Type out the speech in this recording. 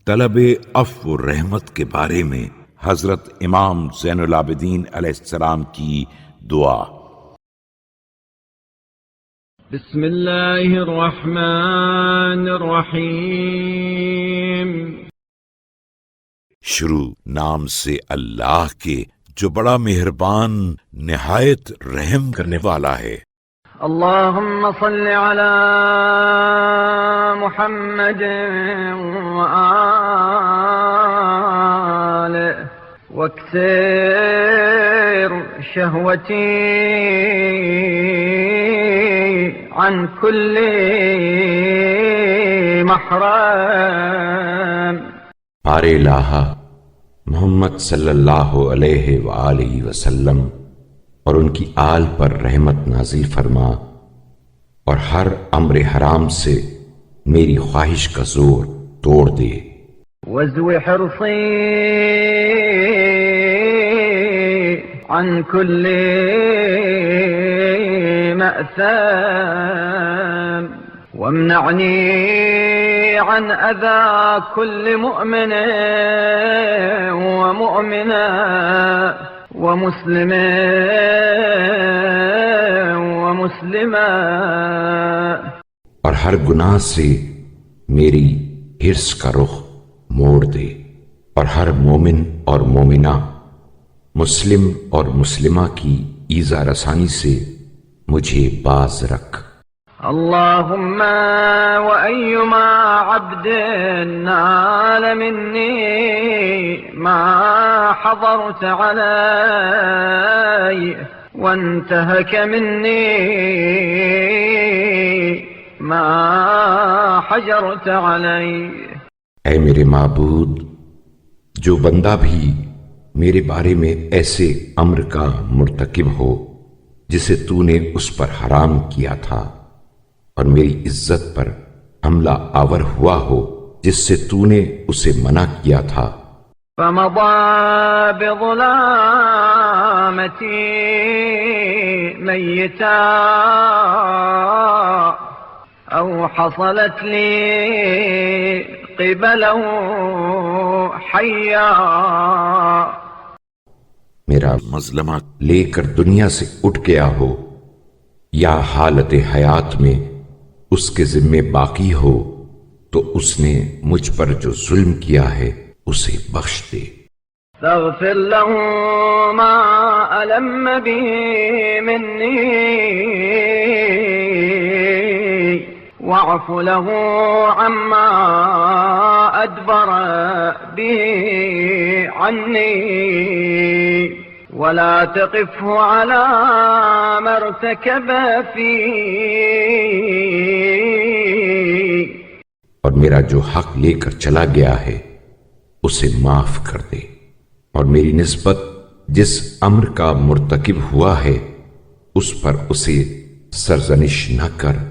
طلب عفو و رحمت کے بارے میں حضرت امام زین العابدین علیہ السلام کی دعا۔ بسم اللہ الرحمن الرحیم۔ شروع نام سے اللہ کے جو بڑا مہربان نہایت رحم کرنے والا ہے۔ اللہم صل علی محمد وآلہ واکثر شہوتی عن کل محرم۔ پار الہ محمد صلی اللہ علیہ وآلہ وسلم اور ان کی آل پر رحمت نازل فرما، اور ہر امر حرام سے میری خواہش کا زور توڑ دے۔ وزو حرصی عن كل مأثام، وامنعني عن أذى كل مؤمن ومؤمنة ومسلم ومسلمة، اور ہر گناہ سے میری حرص کا رخ موڑ دے، اور ہر مومن اور مومنہ، مسلم اور مسلمہ کی ایذا رسانی سے مجھے باز رکھ۔ اللهم وأيما عبد نال مني ما حضرت عليه وانتهك مني ما حجرت عليه۔ اے میرے معبود، جو بندہ بھی میرے بارے میں ایسے امر کا مرتکب ہو جسے تو نے اس پر حرام کیا تھا، اور میری عزت پر حملہ آور ہوا ہو جس سے تو نے اسے منع کیا تھا، فمضى بظلامتي ميتا أو حصلت لي قبله حيا۔ میرا مظلمہ لے کر دنیا سے اٹھ گیا ہو، یا حالت حیات میں اس کے ذمے باقی ہو، تو اس نے مجھ پر جو ظلم کیا ہے اسے بخش دے۔ فاغفر له ما ألم به مني واعف له عما أدبر به عني، ولا تقفه على ما ارتكب فيه۔ اور میرا جو حق لے کر چلا گیا ہے اسے معاف کر دے، اور میری نسبت جس امر کا مرتکب ہوا ہے اس پر اسے سرزنش نہ کر۔